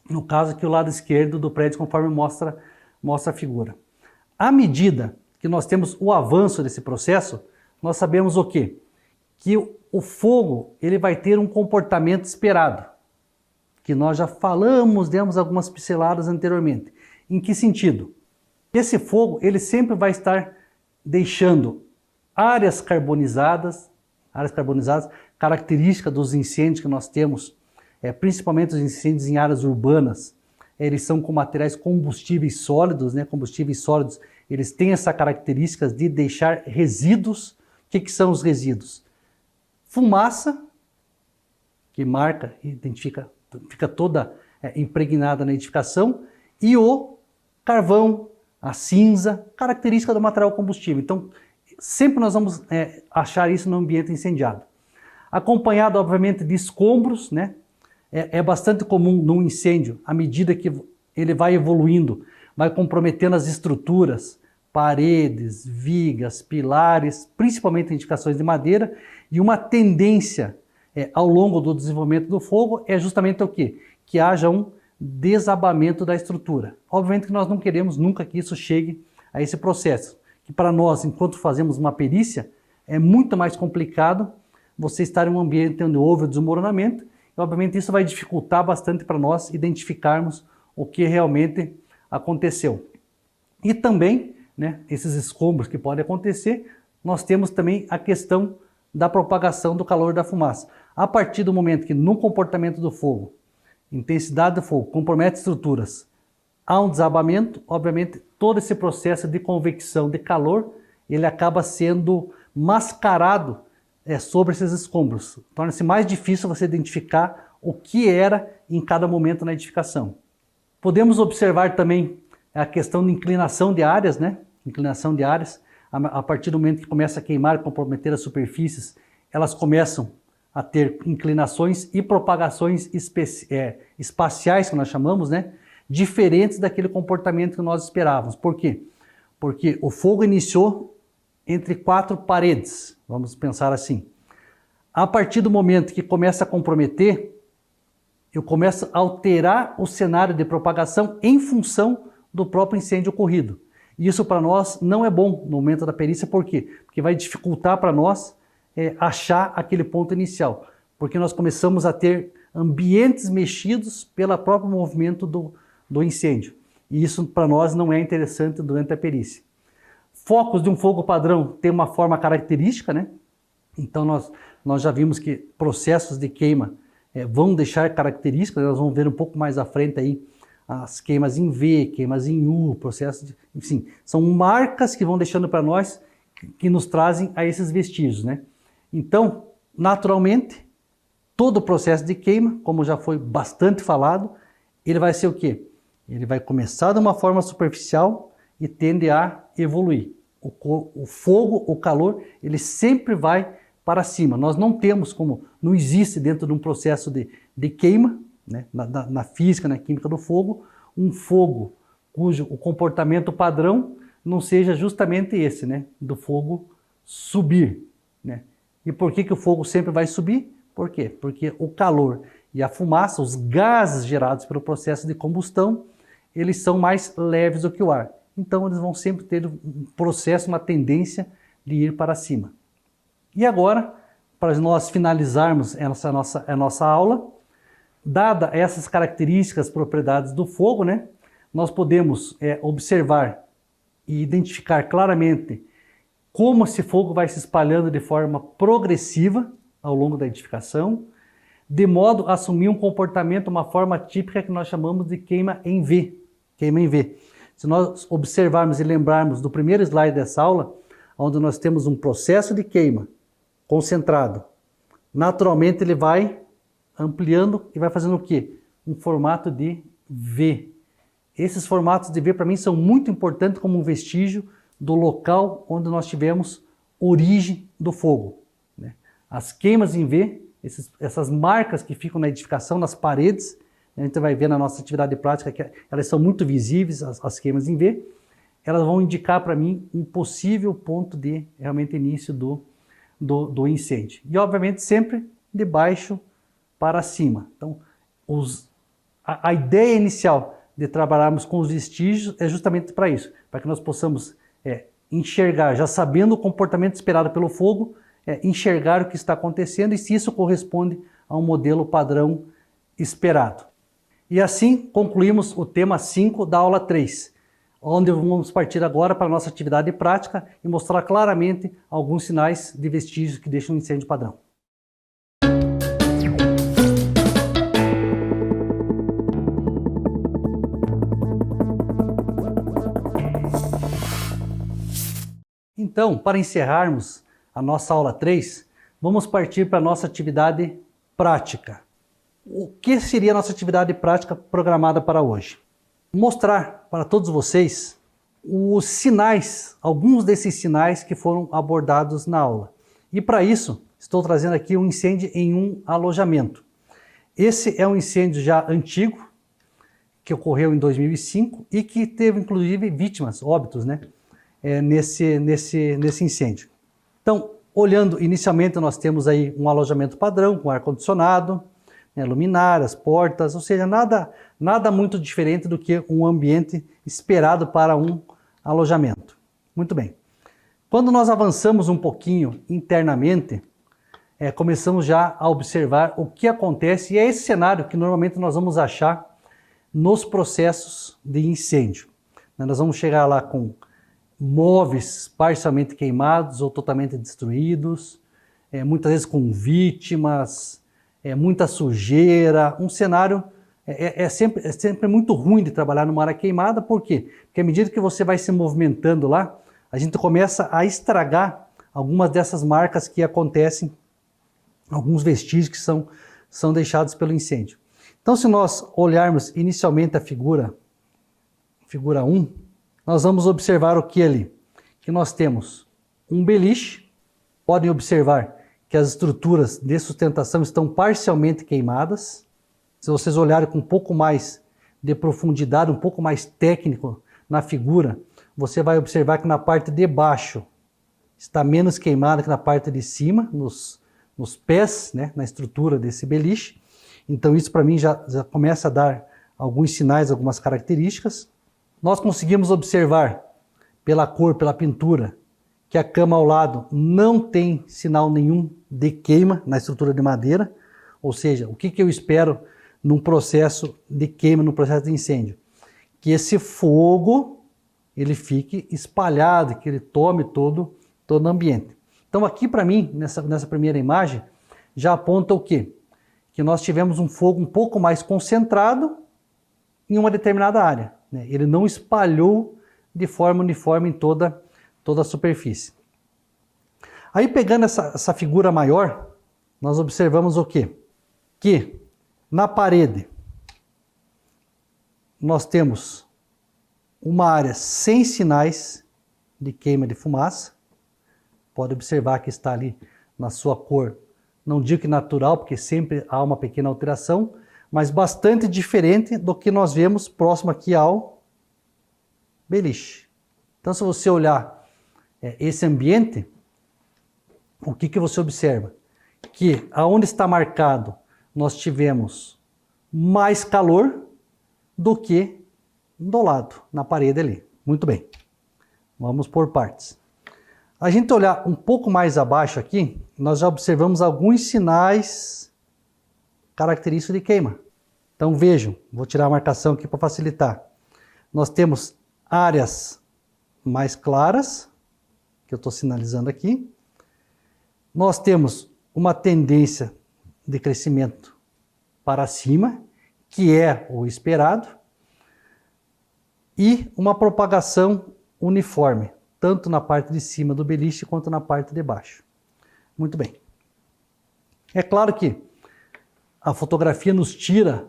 No caso aqui o lado esquerdo do prédio, conforme mostra a figura. À medida que nós temos o avanço desse processo, nós sabemos o quê? Que o fogo ele vai ter um comportamento esperado, que nós já falamos, demos algumas pinceladas anteriormente. Em que sentido? Esse fogo ele sempre vai estar deixando áreas carbonizadas, característica dos incêndios que nós temos, principalmente os incêndios em áreas urbanas, eles são com materiais combustíveis sólidos, né? Combustíveis sólidos, eles têm essa característica de deixar resíduos. O que são os resíduos? Fumaça, que marca, identifica, fica toda impregnada na edificação, e o carvão, a cinza, característica do material combustível. Então, sempre nós vamos achar isso no ambiente incendiado. Acompanhado, obviamente, de escombros, né? É bastante comum num incêndio, à medida que ele vai evoluindo, vai comprometendo as estruturas, paredes, vigas, pilares, principalmente edificações de madeira, e uma tendência ao longo do desenvolvimento do fogo é justamente o quê? Que haja um desabamento da estrutura. Obviamente que nós não queremos nunca que isso chegue a esse processo, que para nós, enquanto fazemos uma perícia, é muito mais complicado você estar em um ambiente onde houve o desmoronamento, e obviamente isso vai dificultar bastante para nós identificarmos o que realmente aconteceu. E também, né, esses escombros que podem acontecer, nós temos também a questão da propagação do calor da fumaça. A partir do momento que no comportamento do fogo, intensidade do fogo compromete estruturas, há um desabamento, obviamente todo esse processo de convecção de calor, ele acaba sendo mascarado sobre esses escombros. Torna-se mais difícil você identificar o que era em cada momento na edificação. Podemos observar também a questão de inclinação de áreas, né? Inclinação de áreas, a partir do momento que começa a queimar, comprometer as superfícies, elas começam a ter inclinações e propagações espaciais, que nós chamamos, né? Diferentes daquele comportamento que nós esperávamos. Por quê? Porque o fogo iniciou entre 4 paredes, vamos pensar assim. A partir do momento que começa a comprometer, eu começo a alterar o cenário de propagação em função do próprio incêndio ocorrido. E isso para nós não é bom no momento da perícia, por quê? Porque vai dificultar para nós achar aquele ponto inicial, porque nós começamos a ter ambientes mexidos pelo próprio movimento do incêndio. E isso para nós não é interessante durante a perícia. Focos de um fogo padrão tem uma forma característica, né? Então nós já vimos que processos de queima vão deixar características, nós vamos ver um pouco mais à frente aí as queimas em V, queimas em U, processos de, enfim, são marcas que vão deixando para nós, que nos trazem a esses vestígios, né? Então, naturalmente, todo o processo de queima, como já foi bastante falado, ele vai ser o quê? Ele vai começar de uma forma superficial e tende a evoluir. O fogo, o calor, ele sempre vai para cima. Nós não temos como, não existe dentro de um processo de queima, né, na física, na química do fogo, um fogo cujo o comportamento padrão não seja justamente esse, né, do fogo subir, né? E por que o fogo sempre vai subir? Por quê? Porque o calor e a fumaça, os gases gerados pelo processo de combustão, eles são mais leves do que o ar. Então eles vão sempre ter um processo, uma tendência de ir para cima. E agora, para nós finalizarmos a nossa aula, dada essas características, propriedades do fogo, né, nós podemos observar e identificar claramente como esse fogo vai se espalhando de forma progressiva ao longo da edificação, de modo a assumir um comportamento, uma forma típica que nós chamamos de queima em V. Queima em V. Se nós observarmos e lembrarmos do primeiro slide dessa aula, onde nós temos um processo de queima concentrado, naturalmente ele vai ampliando e vai fazendo o quê? Um formato de V. Esses formatos de V para mim são muito importantes como um vestígio do local onde nós tivemos origem do fogo, né? As queimas em V, essas marcas que ficam na edificação, nas paredes, a gente vai ver na nossa atividade prática que elas são muito visíveis, as queimas em V, elas vão indicar para mim um possível ponto de realmente início do incêndio. E obviamente sempre de baixo para cima. Então, a ideia inicial de trabalharmos com os vestígios é justamente para isso, para que nós possamos enxergar, já sabendo o comportamento esperado pelo fogo, enxergar o que está acontecendo e se isso corresponde a um modelo padrão esperado. E assim concluímos o tema 5 da aula 3, onde vamos partir agora para a nossa atividade prática e mostrar claramente alguns sinais de vestígios que deixam um incêndio padrão. Então, para encerrarmos a nossa aula 3, vamos partir para a nossa atividade prática. O que seria a nossa atividade prática programada para hoje? Mostrar para todos vocês os sinais, alguns desses sinais que foram abordados na aula. E para isso, estou trazendo aqui um incêndio em um alojamento. Esse é um incêndio já antigo, que ocorreu em 2005 e que teve inclusive vítimas, óbitos, né? Nesse incêndio. Então, olhando inicialmente, nós temos aí um alojamento padrão com ar-condicionado, luminárias, portas, ou seja, nada muito diferente do que um ambiente esperado para um alojamento. Muito bem. Quando nós avançamos um pouquinho internamente, começamos já a observar o que acontece, e é esse cenário que normalmente nós vamos achar nos processos de incêndio. Nós vamos chegar lá com móveis parcialmente queimados ou totalmente destruídos, muitas vezes com vítimas, muita sujeira, um cenário sempre muito ruim de trabalhar numa área queimada. Por quê? Porque à medida que você vai se movimentando lá, a gente começa a estragar algumas dessas marcas que acontecem, alguns vestígios que são deixados pelo incêndio. Então, se nós olharmos inicialmente a figura 1, nós vamos observar o que ali? Que nós temos um beliche, podem observar que as estruturas de sustentação estão parcialmente queimadas. Se vocês olharem com um pouco mais de profundidade, um pouco mais técnico na figura, você vai observar que na parte de baixo está menos queimada que na parte de cima, nos pés, né, na estrutura desse beliche. Então isso para mim já começa a dar alguns sinais, algumas características. Nós conseguimos observar pela cor, pela pintura, que a cama ao lado não tem sinal nenhum de queima na estrutura de madeira. Ou seja, o que eu espero num processo de queima, num processo de incêndio? Que esse fogo ele fique espalhado, que ele tome todo o ambiente. Então aqui para mim, nessa primeira imagem, já aponta o quê? Que nós tivemos um fogo um pouco mais concentrado em uma determinada área. Ele não espalhou de forma uniforme em toda a superfície. Aí pegando essa figura maior, nós observamos o quê? Que na parede nós temos uma área sem sinais de queima de fumaça. Pode observar que está ali na sua cor, não digo que natural, porque sempre há uma pequena alteração, mas bastante diferente do que nós vemos próximo aqui ao beliche. Então, se você olhar esse ambiente, o que você observa? Que aonde está marcado, nós tivemos mais calor do que do lado, na parede ali. Muito bem. Vamos por partes. A gente olhar um pouco mais abaixo aqui, nós já observamos alguns sinais característicos de queima. Então vejam, vou tirar a marcação aqui para facilitar. Nós temos áreas mais claras, que eu estou sinalizando aqui. Nós temos uma tendência de crescimento para cima, que é o esperado, e uma propagação uniforme, tanto na parte de cima do beliche quanto na parte de baixo. Muito bem. É claro que a fotografia nos tira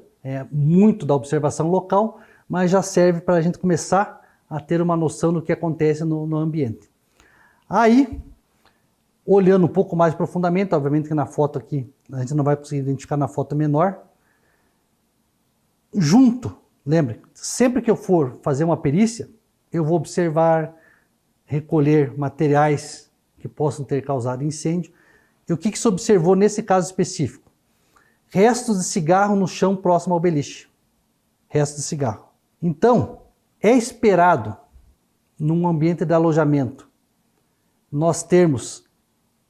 muito da observação local, mas já serve para a gente começar a ter uma noção do que acontece no ambiente. Aí, olhando um pouco mais profundamente, obviamente que na foto aqui, a gente não vai conseguir identificar na foto menor, junto, lembre, sempre que eu for fazer uma perícia, eu vou observar, recolher materiais que possam ter causado incêndio. E o que se observou nesse caso específico? Restos de cigarro no chão próximo ao beliche. Restos de cigarro. Então, é esperado, num ambiente de alojamento, nós termos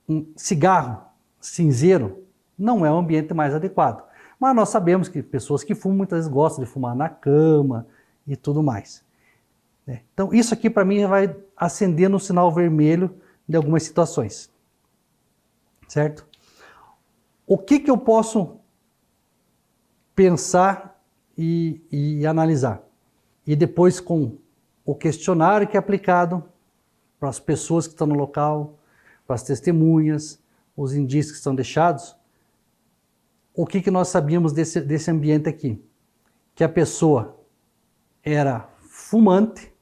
um cigarro cinzeiro, não é o ambiente mais adequado. Mas nós sabemos que pessoas que fumam muitas vezes gostam de fumar na cama e tudo mais. Então, isso aqui para mim já vai acendendo um sinal vermelho de algumas situações. Certo? O que eu posso pensar e analisar? E depois, com o questionário que é aplicado para as pessoas que estão no local, para as testemunhas, os indícios que estão deixados, o que nós sabíamos desse ambiente aqui? Que a pessoa era fumante,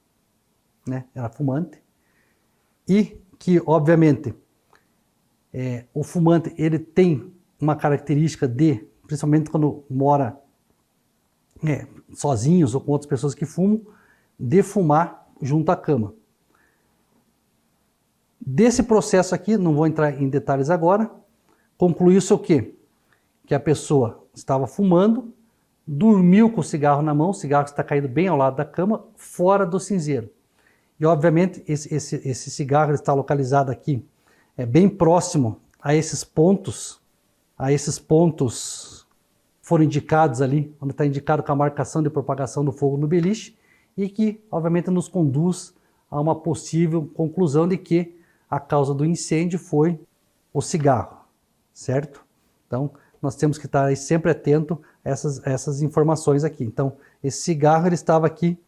né? Era fumante, e que, obviamente, o fumante ele tem uma característica de, principalmente quando mora sozinhos ou com outras pessoas que fumam, de fumar junto à cama. Desse processo aqui, não vou entrar em detalhes agora, concluiu-se o quê? Que a pessoa estava fumando, dormiu com o cigarro na mão, o cigarro está caído bem ao lado da cama, fora do cinzeiro. E obviamente esse cigarro está localizado aqui, bem próximo a esses pontos foram indicados ali, onde está indicado com a marcação de propagação do fogo no beliche, e que obviamente nos conduz a uma possível conclusão de que a causa do incêndio foi o cigarro, certo? Então, nós temos que estar aí sempre atento a essas informações aqui. Então, esse cigarro ele estava aqui,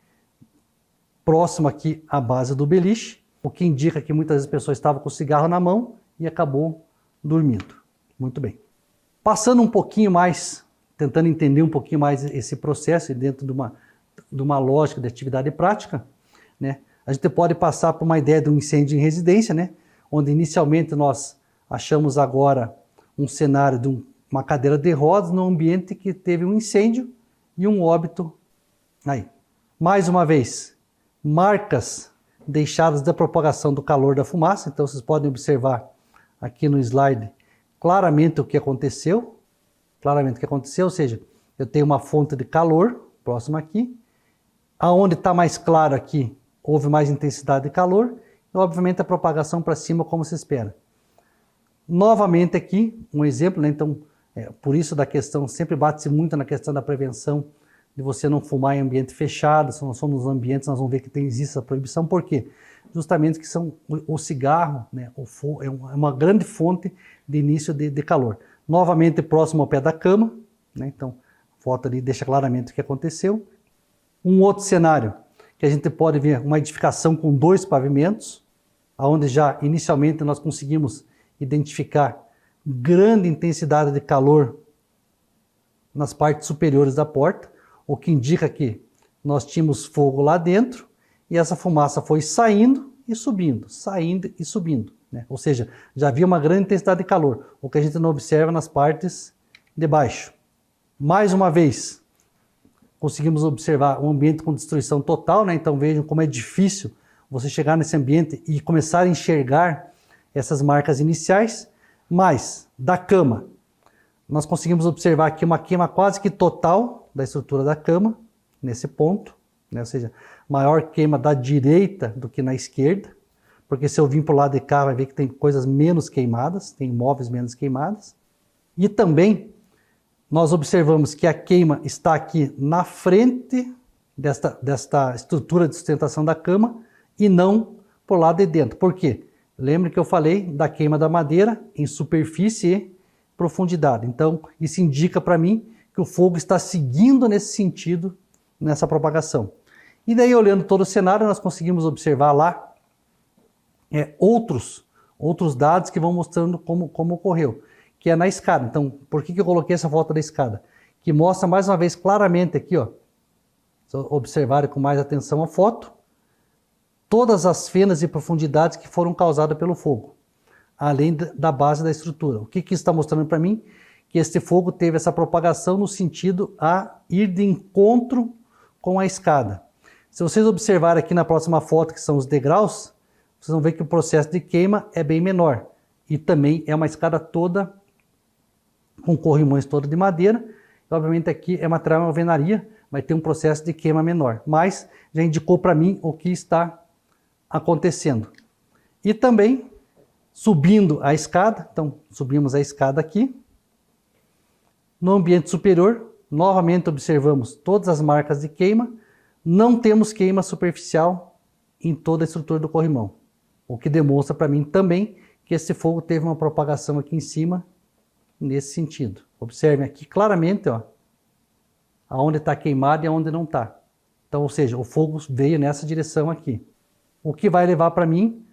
próximo aqui à base do beliche, o que indica que muitas vezes a pessoa estava com o cigarro na mão e acabou dormindo. Muito bem. Passando um pouquinho mais, tentando entender um pouquinho mais esse processo dentro de uma lógica de atividade prática, né? A gente pode passar por uma ideia de um incêndio em residência, né? Onde inicialmente nós achamos agora um cenário de uma cadeira de rodas num ambiente que teve um incêndio e um óbito aí. Mais uma vez, marcas deixadas da propagação do calor da fumaça. Então vocês podem observar aqui no slide claramente o que aconteceu. Ou seja, eu tenho uma fonte de calor próxima aqui. Aonde está mais claro aqui, houve mais intensidade de calor. E obviamente a propagação para cima como se espera. Novamente aqui, um exemplo, né? Então, por isso da questão, sempre bate-se muito na questão da prevenção, de você não fumar em ambiente fechado. Se nós somos nos ambientes, nós vamos ver que existe essa proibição. Por quê? Justamente que o cigarro, né, é uma grande fonte de início de calor. Novamente próximo ao pé da cama, né? Então a foto ali deixa claramente o que aconteceu. Um outro cenário, que a gente pode ver uma edificação com 2 pavimentos, onde já inicialmente nós conseguimos identificar grande intensidade de calor nas partes superiores da porta, o que indica que nós tínhamos fogo lá dentro e essa fumaça foi saindo e subindo, né? Ou seja, já havia uma grande intensidade de calor, o que a gente não observa nas partes de baixo. Mais uma vez, conseguimos observar um ambiente com destruição total, né? Então vejam como é difícil você chegar nesse ambiente e começar a enxergar essas marcas iniciais. Mas da cama, nós conseguimos observar aqui uma queima quase que total da estrutura da cama, nesse ponto, né? Ou seja, maior queima da direita do que na esquerda, porque se eu vir para o lado de cá vai ver que tem coisas menos queimadas, tem imóveis menos queimadas. E também nós observamos que a queima está aqui na frente desta estrutura de sustentação da cama e não por lado de dentro. Por quê? Lembre que eu falei da queima da madeira em superfície e profundidade. Então, isso indica para mim que o fogo está seguindo nesse sentido, nessa propagação. E daí, olhando todo o cenário, nós conseguimos observar lá outros dados que vão mostrando como ocorreu, que é na escada. Então, por que eu coloquei essa foto da escada? Que mostra mais uma vez claramente aqui, ó, Se observarem com mais atenção a foto, todas as fenas e profundidades que foram causadas pelo fogo, além da base da estrutura. O que isso está mostrando para mim? Que este fogo teve essa propagação no sentido a ir de encontro com a escada. Se vocês observarem aqui na próxima foto, que são os degraus, vocês vão ver que o processo de queima é bem menor. E também é uma escada toda com corrimões toda de madeira. E, obviamente aqui é material de alvenaria, vai ter um processo de queima menor. Mas já indicou para mim o que está acontecendo. E também subindo a escada, então subimos a escada aqui. No ambiente superior, novamente observamos todas as marcas de queima. Não temos queima superficial em toda a estrutura do corrimão. O que demonstra para mim também que esse fogo teve uma propagação aqui em cima, nesse sentido. Observem aqui claramente, ó, aonde está queimado e aonde não está. Então, ou seja, o fogo veio nessa direção aqui. O que vai levar para mim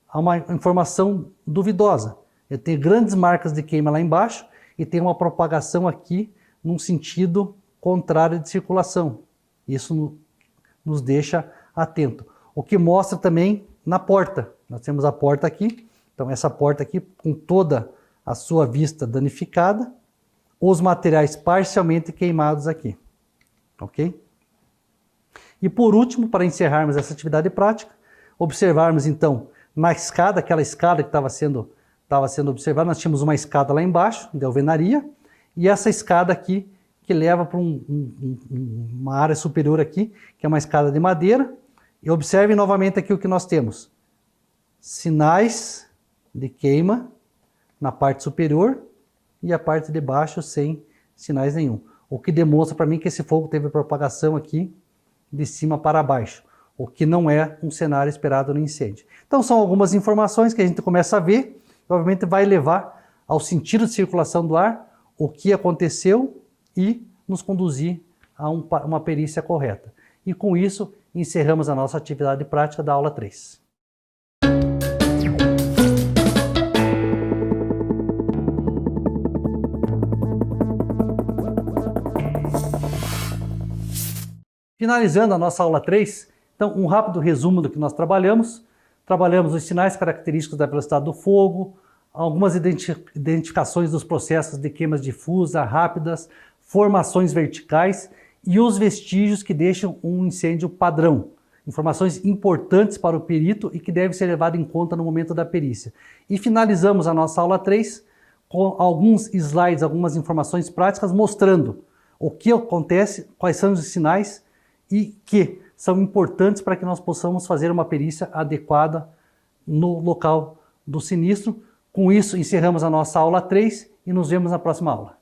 a uma informação duvidosa. Eu tenho grandes marcas de queima lá embaixo e tem uma propagação aqui num sentido contrário de circulação. Isso nos deixa atento. O que mostra também na porta. Nós temos a porta aqui. Então essa porta aqui com toda a sua vista danificada. Os materiais parcialmente queimados aqui. Ok? E por último, para encerrarmos essa atividade prática, observarmos então na escada, aquela escada que estava sendo observada, nós tínhamos uma escada lá embaixo, de alvenaria, e essa escada aqui, que leva para uma área superior aqui, que é uma escada de madeira. E observem novamente aqui o que nós temos. Sinais de queima na parte superior e a parte de baixo sem sinais nenhum. O que demonstra para mim que esse fogo teve propagação aqui de cima para baixo, o que não é um cenário esperado no incêndio. Então são algumas informações que a gente começa a ver, e obviamente vai levar ao sentido de circulação do ar, o que aconteceu e nos conduzir a uma perícia correta. E com isso, encerramos a nossa atividade prática da aula 3. Finalizando a nossa aula 3, então um rápido resumo do que nós trabalhamos. Trabalhamos os sinais característicos da velocidade do fogo, algumas identificações dos processos de queimas difusa, rápidas, formações verticais e os vestígios que deixam um incêndio padrão. Informações importantes para o perito e que devem ser levadas em conta no momento da perícia. E finalizamos a nossa aula 3 com alguns slides, algumas informações práticas mostrando o que acontece, quais são os sinais e que são importantes para que nós possamos fazer uma perícia adequada no local do sinistro. Com isso, encerramos a nossa aula 3 e nos vemos na próxima aula.